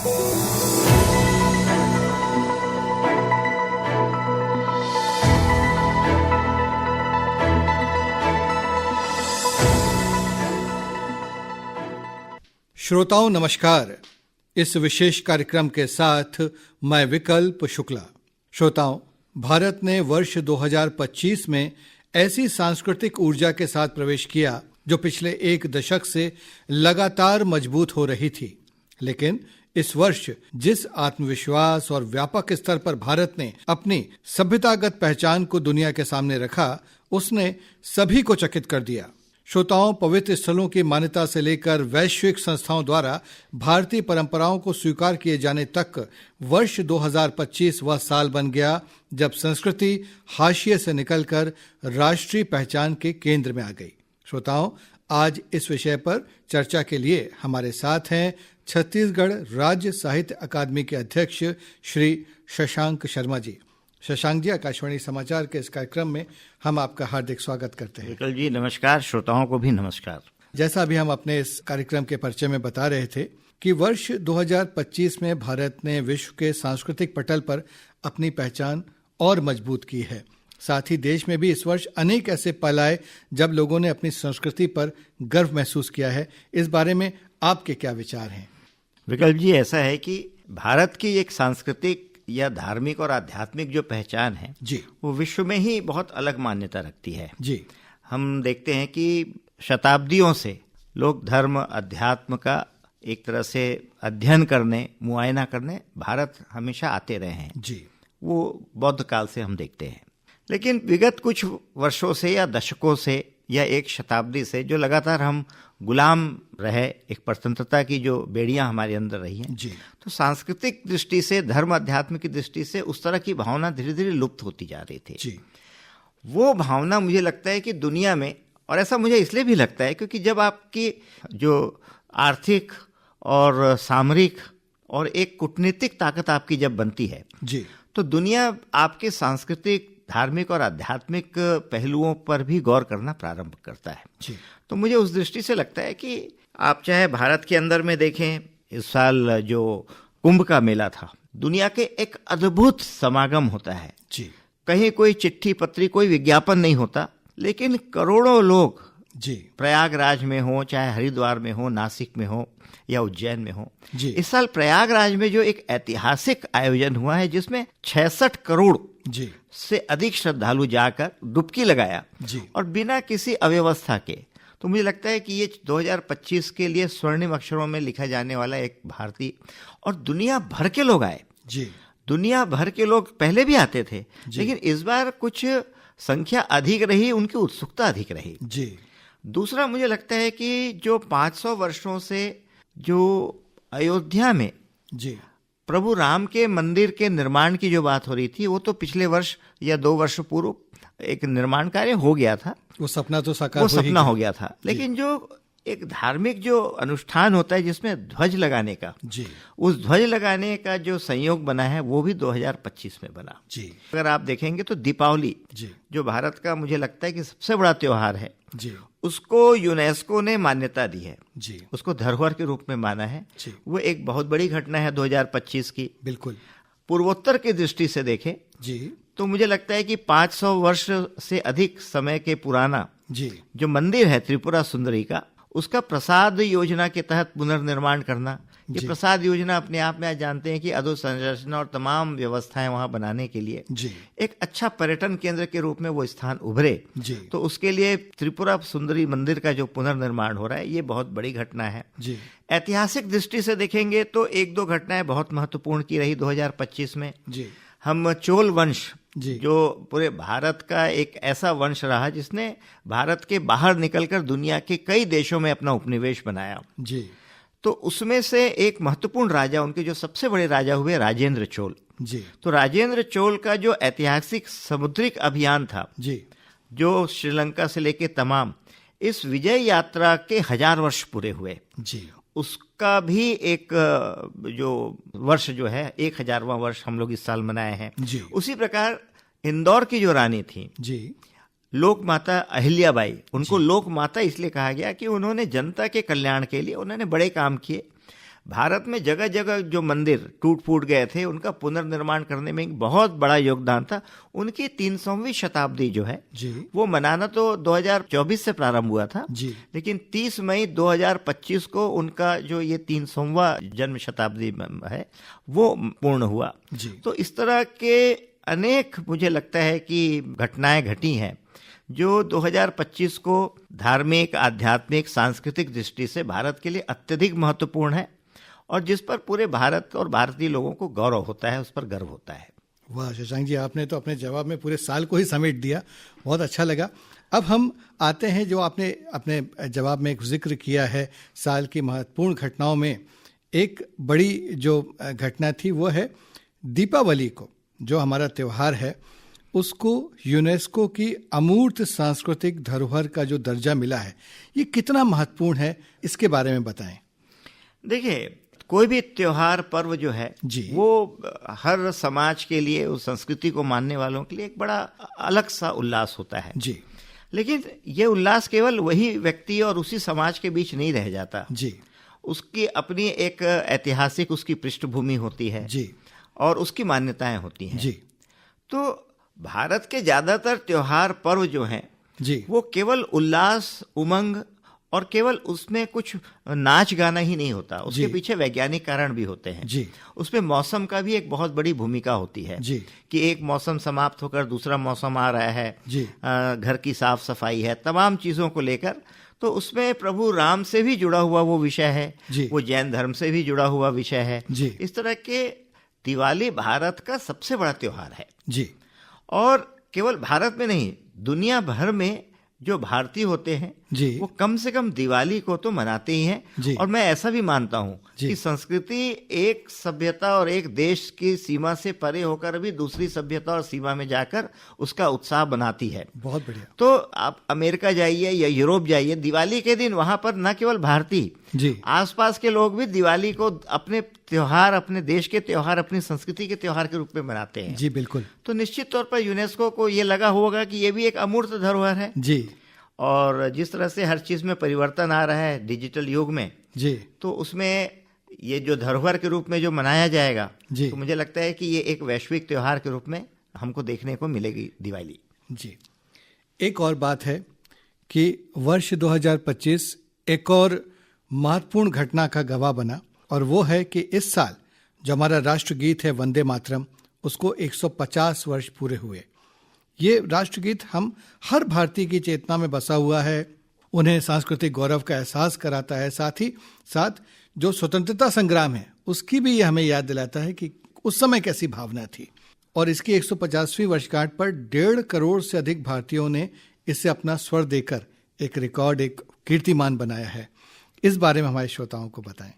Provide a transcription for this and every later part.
श्रोताओं नमस्कार। इस विशेष कार्यक्रम के साथ मैं विकल्प शुक्ला। श्रोताओं, भारत ने वर्ष 2025 में ऐसी सांस्कृतिक ऊर्जा के साथ प्रवेश किया जो पिछले एक दशक से लगातार मजबूत हो रही थी। लेकिन इस वर्ष जिस आत्मविश्वास और व्यापक स्तर पर भारत ने अपनी सभ्यतागत पहचान को दुनिया के सामने रखा, उसने सभी को चकित कर दिया। श्रोताओं, पवित्र स्थलों की मान्यता से लेकर वैश्विक संस्थाओं द्वारा भारतीय परंपराओं को स्वीकार किए जाने तक वर्ष 2025 वह साल बन गया जब संस्कृति हाशिए से निकलकर राष्ट्रीय पहचान के केंद्र में आ गई। श्रोताओं, आज इस विषय पर चर्चा के लिए हमारे साथ हैं छत्तीसगढ़ राज्य साहित्य अकादमी के अध्यक्ष श्री शशांक शर्मा जी। शशांक जी, आकाशवाणी समाचार के इस कार्यक्रम में हम आपका हार्दिक स्वागत करते हैं। विकल जी नमस्कार, श्रोताओं को भी नमस्कार। जैसा अभी हम अपने इस कार्यक्रम के परिचय में बता रहे थे कि वर्ष 2025 में भारत ने विश्व के सांस्कृतिक पटल पर अपनी पहचान और मजबूत की है। साथ ही देश में भी इस वर्ष अनेक ऐसे पल आए जब लोगों ने अपनी संस्कृति पर गर्व महसूस किया है। इस बारे में आपके क्या विचार हैं? विकल्प जी, ऐसा है कि भारत की एक सांस्कृतिक या धार्मिक और आध्यात्मिक जो पहचान है जी, वो विश्व में ही बहुत अलग मान्यता रखती है जी। हम देखते हैं कि शताब्दियों से लोग धर्म अध्यात्म का एक तरह से अध्ययन करने, मुआयना करने भारत हमेशा आते रहे हैं जी। वो बौद्ध काल से हम देखते हैं। लेकिन विगत कुछ वर्षों से या दशकों से या एक शताब्दी से जो लगातार हम गुलाम रहे, एक परतंत्रता की जो बेड़ियां हमारे अंदर रही हैं जी, तो सांस्कृतिक दृष्टि से, धर्म अध्यात्म की दृष्टि से उस तरह की भावना धीरे धीरे लुप्त होती जा रही थी जी। वो भावना मुझे लगता है कि दुनिया में, और ऐसा मुझे इसलिए भी लगता है क्योंकि जब आपकी जो आर्थिक और सामरिक और एक कूटनीतिक ताकत आपकी जब बनती है जी, तो दुनिया आपके सांस्कृतिक, धार्मिक और आध्यात्मिक पहलुओं पर भी गौर करना प्रारंभ करता है जी। तो मुझे उस दृष्टि से लगता है कि आप चाहे भारत के अंदर में देखें, इस साल जो कुंभ का मेला था, दुनिया के एक अद्भुत समागम होता है जी, कहीं कोई चिट्ठी पत्री, कोई विज्ञापन नहीं होता, लेकिन करोड़ों लोग जी, प्रयागराज में हो, चाहे हरिद्वार में हो, नासिक में हो या उज्जैन में हो। जी। इस साल प्रयागराज में जो एक ऐतिहासिक आयोजन हुआ है जिसमें 66 करोड़ जी से अधिक श्रद्धालु जाकर डुबकी लगाया जी, और बिना किसी अव्यवस्था के, तो मुझे लगता है कि ये 2025 के लिए स्वर्णिम अक्षरों में लिखा जाने वाला एक भारतीय, और दुनिया भर के लोग आए जी, दुनिया भर के लोग पहले भी आते थे, लेकिन इस बार कुछ संख्या अधिक रही, उनकी उत्सुकता अधिक रही जी। दूसरा मुझे लगता है कि जो 500 वर्षों से जो अयोध्या में जी, प्रभु राम के मंदिर के निर्माण की जो बात हो रही थी, वो तो पिछले वर्ष या 2 वर्ष पूर्व एक निर्माण कार्य हो गया था, वो सपना तो साकार वो सपना हो गया था। लेकिन जो एक धार्मिक जो अनुष्ठान होता है जिसमें ध्वज लगाने का, जी, उस ध्वज लगाने का जो संयोग बना है वो भी 2025 में बना जी, अगर आप देखेंगे तो दीपावली, जी, जो भारत का मुझे लगता है कि सबसे बड़ा त्योहार है, जी, उसको यूनेस्को ने मान्यता दी है, जी, उसको धरोहर के रूप में माना है। जी। वो एक बहुत बड़ी घटना है 2025 की। बिल्कुल पूर्वोत्तर की दृष्टि से देखें जी, तो मुझे लगता है कि 500 वर्ष से अधिक समय के पुराना जी, जो मंदिर है त्रिपुरा सुंदरी का, उसका प्रसाद योजना के तहत पुनर्निर्माण करना, ये प्रसाद योजना अपने आप में आज जानते हैं कि अधोसंरचना और तमाम व्यवस्थाएं वहां बनाने के लिए जी, एक अच्छा पर्यटन केंद्र के रूप में वो स्थान उभरे, जी, तो उसके लिए त्रिपुरा सुंदरी मंदिर का जो पुनर्निर्माण हो रहा है, ये बहुत बड़ी घटना है। जी, ऐतिहासिक दृष्टि से देखेंगे तो 1-2 घटनाएं बहुत महत्वपूर्ण की रही 2025 में। जी, हम चोल वंश, जी, जो पूरे भारत का एक ऐसा वंश रहा जिसने भारत के बाहर निकलकर दुनिया के कई देशों में अपना उपनिवेश बनाया, जी, तो उसमें से एक महत्वपूर्ण राजा, उनके जो सबसे बड़े राजा हुए राजेंद्र चोल। जी, तो राजेंद्र चोल का जो ऐतिहासिक समुद्रिक अभियान था, जी, जो श्रीलंका से लेके तमाम इस विजय यात्रा के 1000 वर्ष पूरे हुए, जी, उसका भी एक जो वर्ष जो है 1000वां वर्ष हम लोग इस साल मनाए हैं। जी, उसी प्रकार इंदौर की जो रानी थी जी, लोक माता अहिल्याबाई, उनको लोक माता इसलिए कहा गया कि उन्होंने जनता के कल्याण के लिए उन्होंने बड़े काम किए। भारत में जगह जगह जो मंदिर टूट फूट गए थे उनका पुनर्निर्माण करने में एक बहुत बड़ा योगदान था। उनकी 300वीं शताब्दी जो है जी वो मनाना तो 2024 से प्रारंभ हुआ था जी लेकिन 30 मई 2025 को उनका जो ये 300वां जन्म शताब्दी है वो पूर्ण हुआ जी। तो इस तरह के अनेक मुझे लगता है कि घटनाएं घटी हैं जो 2025 को धार्मिक, आध्यात्मिक, सांस्कृतिक दृष्टि से भारत के लिए अत्यधिक महत्वपूर्ण है और जिस पर पूरे भारत और भारतीय लोगों को गौरव होता है, उस पर गर्व होता है। वाह शशांक जी, आपने तो अपने जवाब में पूरे साल को ही समेट दिया, बहुत अच्छा लगा। अब हम आते हैं जो आपने अपने जवाब में एक जिक्र किया है साल की महत्वपूर्ण घटनाओं में। एक बड़ी जो घटना थी वो है दीपावली को, जो हमारा त्यौहार है उसको यूनेस्को की अमूर्त सांस्कृतिक धरोहर का जो दर्जा मिला है, ये कितना महत्वपूर्ण है, इसके बारे में बताएं। देखिए, कोई भी त्योहार पर्व जो है जी वो हर समाज के लिए, उस संस्कृति को मानने वालों के लिए एक बड़ा अलग सा उल्लास होता है जी। लेकिन ये उल्लास केवल वही व्यक्ति और उसी समाज के बीच नहीं रह जाता जी उसकी अपनी एक ऐतिहासिक उसकी पृष्ठभूमि होती है जी और उसकी मान्यताएं होती हैं जी। तो भारत के ज्यादातर त्योहार पर्व जो हैं जी वो केवल उल्लास, उमंग और केवल उसमें कुछ नाच गाना ही नहीं होता, उसके जी। पीछे वैज्ञानिक कारण भी होते हैं जी। उसमें मौसम का भी एक बहुत बड़ी भूमिका होती है जी। कि एक मौसम समाप्त होकर दूसरा मौसम आ रहा है जी। घर की साफ सफाई है, तमाम चीजों को लेकर। तो उसमें प्रभु राम से भी जुड़ा हुआ वो विषय है जी। वो जैन धर्म से भी जुड़ा हुआ विषय है जी। इस तरह के दिवाली भारत का सबसे बड़ा त्योहार है जी और केवल भारत में नहीं, दुनिया भर में जो भारतीय होते हैं जी वो कम से कम दिवाली को तो मनाते ही जी। हैं। और मैं ऐसा भी मानता हूं जी। कि संस्कृति एक सभ्यता और एक देश की सीमा से परे होकर भी दूसरी सभ्यता और सीमा में जाकर उसका उत्साह बनाती है। बहुत बढ़िया। तो आप अमेरिका जाइए या यूरोप जाइए, दिवाली के दिन वहां पर न केवल भारतीय, जी आसपास के लोग भी दिवाली को अपने त्योहार, अपने देश के त्योहार, अपनी संस्कृति के त्योहार के रूप में मनाते हैं। जी बिल्कुल। तो निश्चित तौर पर यूनेस्को को ये लगा होगा कि ये भी एक अमूर्त धरोहर है जी और जिस तरह से हर चीज में परिवर्तन आ रहा है डिजिटल युग में, जी तो उसमें ये जो धरोहर के रूप में जो मनाया जाएगा, जी। तो मुझे लगता है कि ये एक वैश्विक त्योहार के रूप में हमको देखने को मिलेगी दिवाली। जी। एक और बात है कि वर्ष 2025 एक और महत्वपूर्ण घटना का गवाह बना और वो है कि इस साल जो हमारा राष्ट्रगीत है वंदे मातरम, उसको 150 वर्ष पूरे हुए। ये राष्ट्रगीत हम हर भारतीय की चेतना में बसा हुआ है, उन्हें सांस्कृतिक गौरव का एहसास कराता है, साथ ही साथ जो स्वतंत्रता संग्राम है उसकी भी ये हमें याद दिलाता है कि उस समय कैसी भावना थी। और इसकी 150वीं वर्षगांठ पर 1.5 करोड़ से अधिक भारतीयों ने इसे अपना स्वर देकर एक रिकॉर्ड, एक कीर्तिमान बनाया है। इस बारे में हमारे श्रोताओं को बताएं।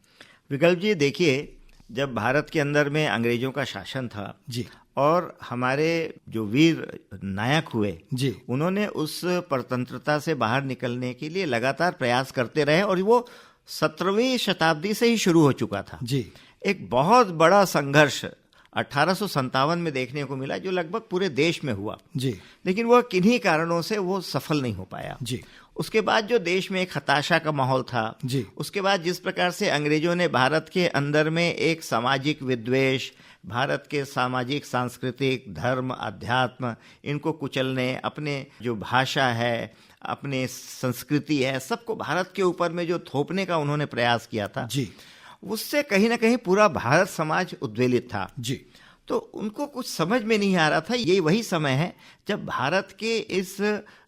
विकल्प जी, देखिए, जब भारत के अंदर में अंग्रेजों का शासन था जी और हमारे जो वीर नायक हुए जी उन्होंने उस परतंत्रता से बाहर निकलने के लिए लगातार प्रयास करते रहे और वो 17वीं शताब्दी से ही शुरू हो चुका था। जी एक बहुत बड़ा संघर्ष 1857 में देखने को मिला जो लगभग पूरे देश में हुआ, जी लेकिन वह किन्हीं कारणों से वो सफल नहीं हो पाया। जी उसके बाद जो देश में एक हताशा का माहौल था, जी उसके बाद जिस प्रकार से अंग्रेजों ने भारत के अंदर में एक सामाजिक विद्वेष, भारत के सामाजिक, सांस्कृतिक, धर्म, अध्यात्म, इनको कुचलने, अपने जो भाषा है, अपने संस्कृति है, सबको भारत के ऊपर में जो थोपने का उन्होंने प्रयास किया था, जी उससे कहीं ना कहीं पूरा भारत समाज उद्वेलित था। जी तो उनको कुछ समझ में नहीं आ रहा था। ये वही समय है जब भारत के इस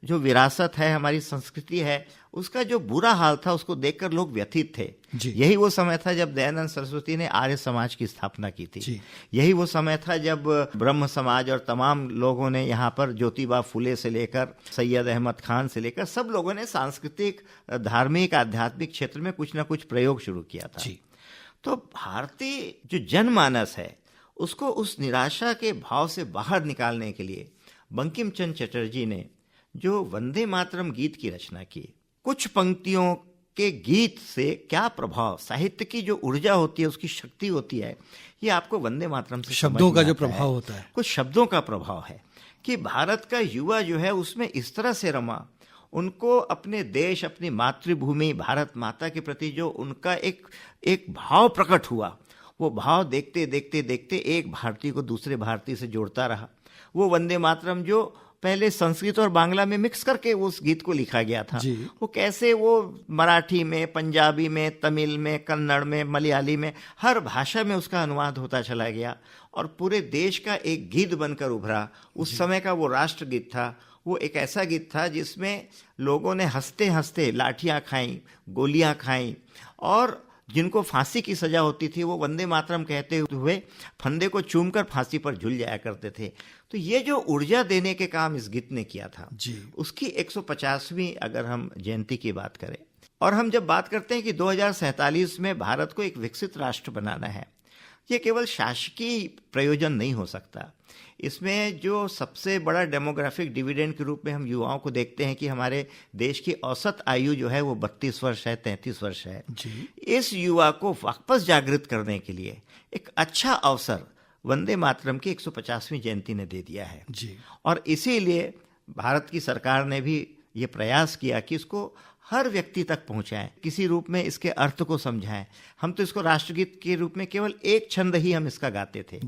जो विरासत है, हमारी संस्कृति है, उसका जो बुरा हाल था उसको देखकर लोग व्यथित थे। जी। यही वो समय था जब दयानंद सरस्वती ने आर्य समाज की स्थापना की थी। जी। यही वो समय था जब ब्रह्म समाज और तमाम लोगों ने यहाँ पर ज्योतिबा फुले से लेकर सैयद अहमद खान से लेकर सब लोगों ने सांस्कृतिक, धार्मिक, आध्यात्मिक क्षेत्र में कुछ ना कुछ प्रयोग शुरू किया था। जी। तो भारतीय जो जनमानस है उसको उस निराशा के भाव से बाहर निकालने के लिए बंकिम चंद्र चटर्जी ने जो वंदे मातरम गीत की रचना की, कुछ पंक्तियों के गीत से क्या प्रभाव, साहित्य की जो ऊर्जा होती है, उसकी शक्ति होती है, ये आपको वंदे मातरम से शब्दों का जो प्रभाव होता है, कुछ शब्दों का प्रभाव है कि भारत का युवा जो है उसमें इस तरह से रमा उनको अपने देश, अपनी मातृभूमि भारत माता के प्रति जो उनका एक भाव प्रकट हुआ, वो भाव देखते देखते देखते एक भारतीय को दूसरे भारतीय से जोड़ता रहा। वो वंदे मातरम जो पहले संस्कृत और बांग्ला में मिक्स करके उस गीत को लिखा गया था, वो कैसे वो मराठी में, पंजाबी में, तमिल में, कन्नड़ में, मलयाली में, हर भाषा में उसका अनुवाद होता चला गया और पूरे देश का एक गीत बनकर उभरा। उस समय का वो राष्ट्रगीत था। वो एक ऐसा गीत था जिसमें लोगों ने हंसते हंसते लाठियां खाई, गोलियां खाई और जिनको फांसी की सजा होती थी वो वंदे मातरम कहते हुए फंदे को चूमकर फांसी पर झूल जाया करते थे। तो ये जो ऊर्जा देने के काम इस गीत ने किया था, उसकी 150वीं अगर हम जयंती की बात करें, और हम जब बात करते हैं कि 2047 में भारत को एक विकसित राष्ट्र बनाना है, ये केवल शासकीय प्रयोजन नहीं हो सकता। इसमें जो सबसे बड़ा डेमोग्राफिक डिविडेंड के रूप में हम युवाओं को देखते हैं कि हमारे देश की औसत आयु जो है वो 32 वर्ष है, 33 वर्ष है। इस युवा को वापस जागृत करने के लिए एक अच्छा अवसर वंदे मातरम की 150वीं जयंती ने दे दिया है और इसीलिए भारत की सरकार ने भी ये प्रयास किया कि इसको हर व्यक्ति तक पहुंचाएं, किसी रूप में इसके अर्थ को समझाएं। हम तो इसको राष्ट्रगीत के रूप में केवल एक छंद ही हम इसका गाते थे,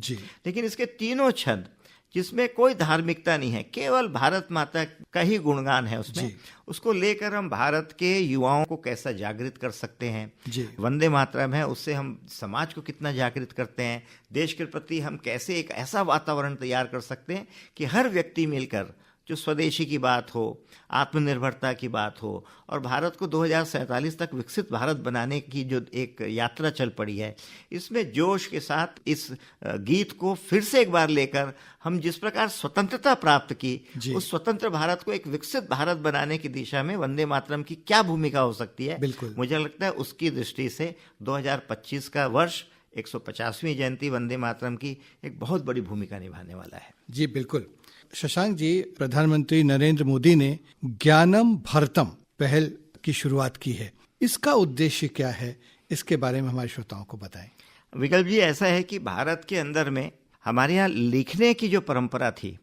लेकिन इसके तीनों छंद जिसमें कोई धार्मिकता नहीं है, केवल भारत माता का ही गुणगान है उसमें, उसको लेकर हम भारत के युवाओं को कैसा जागृत कर सकते हैं। वंदे मातरम है, उससे हम समाज को कितना जागृत करते हैं, देश के प्रति हम कैसे एक ऐसा वातावरण तैयार कर सकते हैं कि हर व्यक्ति मिलकर जो स्वदेशी की बात हो, आत्मनिर्भरता की बात हो और भारत को 2047 तक विकसित भारत बनाने की जो एक यात्रा चल पड़ी है, इसमें जोश के साथ इस गीत को फिर से एक बार लेकर हम जिस प्रकार स्वतंत्रता प्राप्त की, उस स्वतंत्र भारत को एक विकसित भारत बनाने की दिशा में वंदे मातरम की क्या भूमिका हो सकती है, मुझे लगता है उसकी दृष्टि से 2025 का वर्ष 150वीं जयंती वंदे मातरम की एक बहुत बड़ी भूमिका निभाने वाला है। जी बिल्कुल। शशांक जी, प्रधानमंत्री नरेंद्र मोदी ने ज्ञानम भारतम पहल की शुरुआत की है, इसका उद्देश्य क्या है, इसके बारे में हमारे श्रोताओं को बताएं। विकल्प जी, ऐसा है कि भारत के अंदर में हमारे यहाँ लिखने की जो परंपरा थी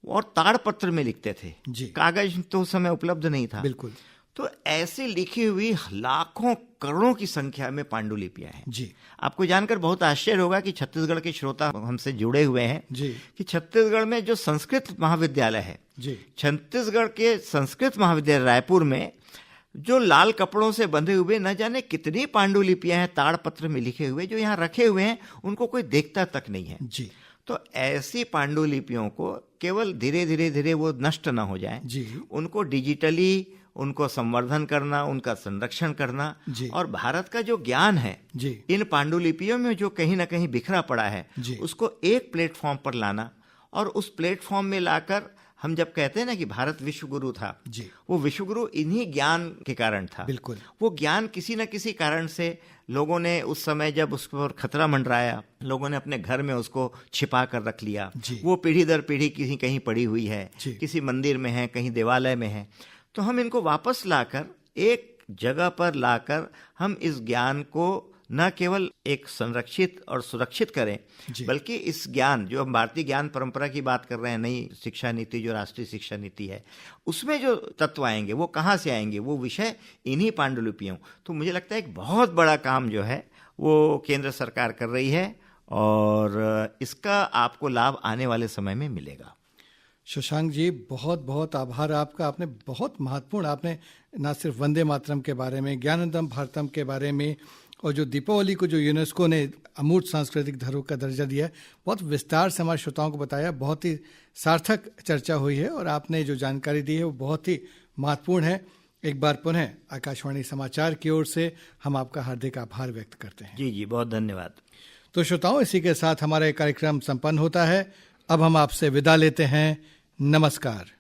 और ताड़पत्र में लिखते थे, कागज तो उस समय उपलब्ध नहीं था। बिल्कुल। तो ऐसी लिखी हुई लाखों करोड़ों की संख्या में पांडुलिपियां हैं। आपको जानकर बहुत आश्चर्य होगा कि छत्तीसगढ़ के श्रोता हमसे जुड़े हुए हैं कि छत्तीसगढ़ में जो संस्कृत महाविद्यालय है, छत्तीसगढ़ के संस्कृत महाविद्यालय रायपुर में जो लाल कपड़ों से बंधे हुए न जाने कितनी पांडुलिपियां हैं ताड़पत्र में लिखे हुए, जो यहाँ रखे हुए हैं, उनको कोई देखता तक नहीं है। तो ऐसी पांडुलिपियों को केवल धीरे धीरे धीरे वो नष्ट ना हो जाए, उनको डिजिटली उनको संवर्धन करना, उनका संरक्षण करना और भारत का जो ज्ञान है इन पांडुलिपियों में जो कहीं ना कहीं बिखरा पड़ा है, उसको एक प्लेटफॉर्म पर लाना और उस प्लेटफॉर्म में लाकर हम जब कहते हैं ना कि भारत विश्व गुरु था, वो विश्व गुरु इन्हीं ज्ञान के कारण था। बिल्कुल। वो ज्ञान किसी न किसी कारण से लोगों ने उस समय जब उस पर खतरा मंडराया, लोगों ने अपने घर में उसको छिपा कर रख लिया। वो पीढ़ी दर पीढ़ी किसी कहीं पड़ी हुई है, किसी मंदिर में है, कहीं देवालय में है। तो हम इनको वापस लाकर एक जगह पर लाकर हम इस ज्ञान को न केवल एक संरक्षित और सुरक्षित करें, बल्कि इस ज्ञान जो हम भारतीय ज्ञान परंपरा की बात कर रहे हैं, नई शिक्षा नीति जो राष्ट्रीय शिक्षा नीति है, उसमें जो तत्व आएंगे वो कहाँ से आएंगे, वो विषय इन्हीं पांडुलिपियों। तो मुझे लगता है एक बहुत बड़ा काम जो है वो केंद्र सरकार कर रही है और इसका आपको लाभ आने वाले समय में मिलेगा। शशांक जी, बहुत बहुत आभार आपका। आपने बहुत महत्वपूर्ण, आपने न सिर्फ वंदे मातरम के बारे में, ज्ञानंदम भारतम के बारे में और जो दीपावली को जो यूनेस्को ने अमूर्त सांस्कृतिक धरोहर का दर्जा दिया है, बहुत विस्तार से हमारे श्रोताओं को बताया। बहुत ही सार्थक चर्चा हुई है और आपने जो जानकारी दी है वो बहुत ही महत्वपूर्ण है। एक बार पुनः आकाशवाणी समाचार की ओर से हम आपका हार्दिक आभार व्यक्त करते हैं। जी, बहुत धन्यवाद। तो श्रोताओं, इसी के साथ हमारा कार्यक्रम संपन्न होता है। अब हम आपसे विदा लेते हैं। नमस्कार।